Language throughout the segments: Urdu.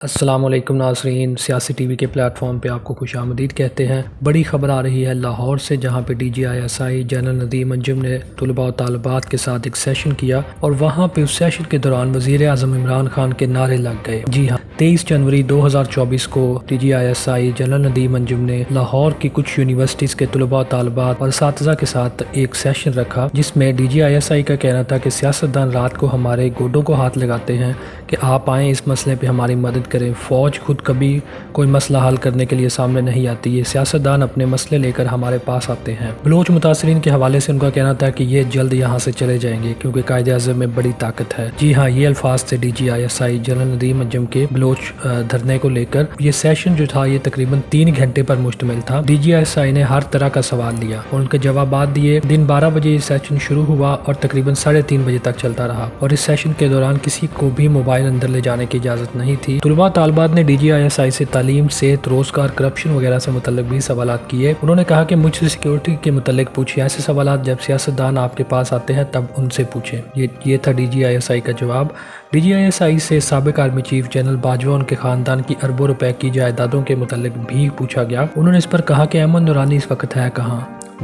السلام علیکم ناظرین، سیاسی ٹی وی کے پلیٹ فارم پہ آپ کو خوش آمدید کہتے ہیں۔ بڑی خبر آ رہی ہے لاہور سے، جہاں پہ DGI جنرل ندیم انجم نے طلباء و طالبات کے ساتھ ایک سیشن کیا اور وہاں پہ اس سیشن کے دوران وزیر اعظم عمران خان کے نعرے لگ گئے۔ جی ہاں، 23 جنوری 2024 کو DGI جنرل ندیم انجم نے لاہور کی کچھ یونیورسٹیز کے طلباء و طالبات اور اساتذہ کے ساتھ ایک سیشن رکھا، جس میں DGI کا کہنا تھا کہ سیاستدان رات کو ہمارے گوڈوں کو ہاتھ لگاتے ہیں کہ آپ آئیں اس مسئلے پہ ہماری مدد کریں۔ فوج خود کبھی کوئی مسئلہ حل کرنے کے لیے سامنے نہیں آتی، یہ سیاستدان اپنے مسئلے لے کر ہمارے پاس آتے ہیں۔ بلوچ متاثرین کے حوالے سے ان کا کہنا تھا کہ یہ جلد یہاں سے چلے جائیں گے کیونکہ قائد اعظم میں بڑی طاقت ہے۔ جی ہاں، یہ الفاظ تھے DGI جنرل ندیم انجم کے بلوچ دھرنے کو لے کر۔ یہ سیشن جو تھا یہ تقریباً 3 گھنٹے پر مشتمل تھا۔ DGI نے ہر طرح کا سوال لیا اور ان کے جوابات دیے۔ دن 12 بجے یہ سیشن شروع ہوا اور تقریباً 3:30 بجے تک چلتا رہا، اور اس سیشن کے دوران کسی کو بھی موبائل اندر لے جانے کی اجازت نہیں تھی۔ طلباء طالبات نے DGI سے تعلیم، صحت، روزگار، کرپشن وغیرہ سے متعلق بھی سوالات کیے۔ انہوں نے کہا کہ مجھ سے سیکیورٹی کے متعلق پوچھیں، ایسے سوالات جب سیاستدان آپ کے پاس آتے ہیں تب ان سے پوچھیں۔ یہ تھا DGI کا جواب۔ DGI سے سابق آرمی چیف جنرل باجوہ ان کے خاندان کی اربوں روپے کی جائیدادوں کے متعلق بھی پوچھا گیا۔ انہوں نے اس پر کہا کہ احمد نورانی اس وقت ہے کہاں،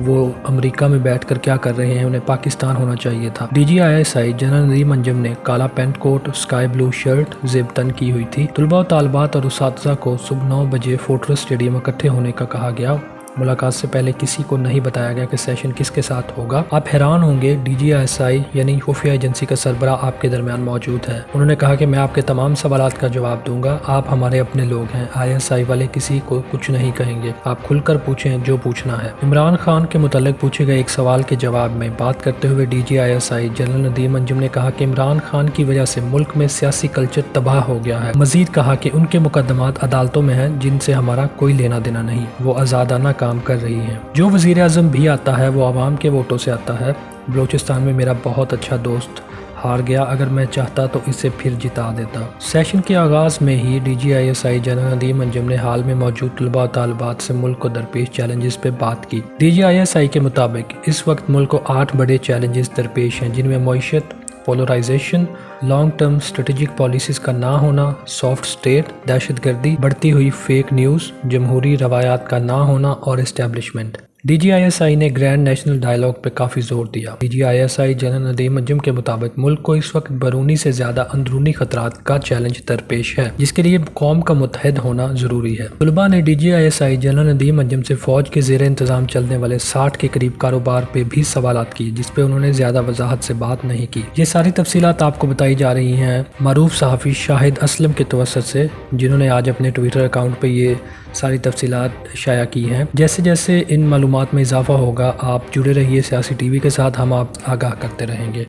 وہ امریکہ میں بیٹھ کر کیا کر رہے ہیں، انہیں پاکستان ہونا چاہیے تھا۔ DGI جنرل ندیم انجم نے کالا پینٹ کوٹ، اسکائی بلو شرٹ، زیب تن کی ہوئی تھی۔ طلباء و طالبات اور اساتذہ کو صبح 9 بجے فورٹریس اسٹیڈیم اکٹھے ہونے کا کہا گیا۔ ملاقات سے پہلے کسی کو نہیں بتایا گیا کہ سیشن کس کے ساتھ ہوگا۔ آپ حیران ہوں گے، DGI یعنی خفیہ ایجنسی کا سربراہ آپ کے درمیان موجود ہے۔ انہوں نے کہا کہ میں آپ کے تمام سوالات کا جواب دوں گا، آپ ہمارے اپنے لوگ ہیں، ISI والے کسی کو کچھ نہیں کہیں گے، آپ کھل کر پوچھیں جو پوچھنا ہے۔ عمران خان کے متعلق پوچھے گئے ایک سوال کے جواب میں بات کرتے ہوئے DGI جنرل ندیم انجم نے کہا کہ عمران خان کی وجہ سے ملک میں سیاسی کلچر تباہ ہو گیا ہے۔ مزید کہا کہ ان کے مقدمات عدالتوں میں ہیں جن سے ہمارا کوئی لینا دینا نہیں، وہ آزادانہ کام کر رہی ہیں۔ جو وزیر اعظم بھی آتا ہے وہ عوام کے ووٹوں سے آتا ہے۔ بلوچستان میں میرا بہت اچھا دوست ہار گیا، اگر میں چاہتا تو اسے پھر جتا دیتا۔ سیشن کے آغاز میں ہی DGI جنرل ندیم انجم نے حال میں موجود طلباء و طالبات سے ملک کو درپیش چیلنجز پہ بات کی۔ DGI کے مطابق اس وقت ملک کو 8 بڑے چیلنجز درپیش ہیں، جن میں معیشت، polarization, long term strategic policies کا نہ ہونا، سافٹ اسٹیٹ، دہشت گردی، بڑھتی ہوئی فیک نیوز، جمہوری روایات کا نہ ہونا اور اسٹیبلشمنٹ۔ DGI نے گرینڈ نیشنل ڈائیلاگ پہ کافی زور دیا۔ DGI جنرل ندیم انجم کے مطابق ملک کو اس وقت بیرونی سے زیادہ اندرونی خطرات کا چیلنج درپیش ہے، جس کے لیے قوم کا متحد ہونا ضروری ہے۔ طلباء نے DGI جنرل ندیم انجم سے فوج کے زیر انتظام چلنے والے 60 کے قریب کاروبار پہ بھی سوالات کیے، جس پہ انہوں نے زیادہ وضاحت سے بات نہیں کی۔ یہ ساری تفصیلات آپ کو بتائی جا رہی ہیں معروف صحافی شاہد اسلم کے توسط سے، جنہوں نے آج اپنے ٹویٹر اکاؤنٹ پہ یہ ساری تفصیلات شائع کی ہیں۔ جیسے جیسے ان معلومات میں اضافہ ہوگا آپ جڑے رہیے سیاسی ٹی وی کے ساتھ، ہم آپ آگاہ کرتے رہیں گے۔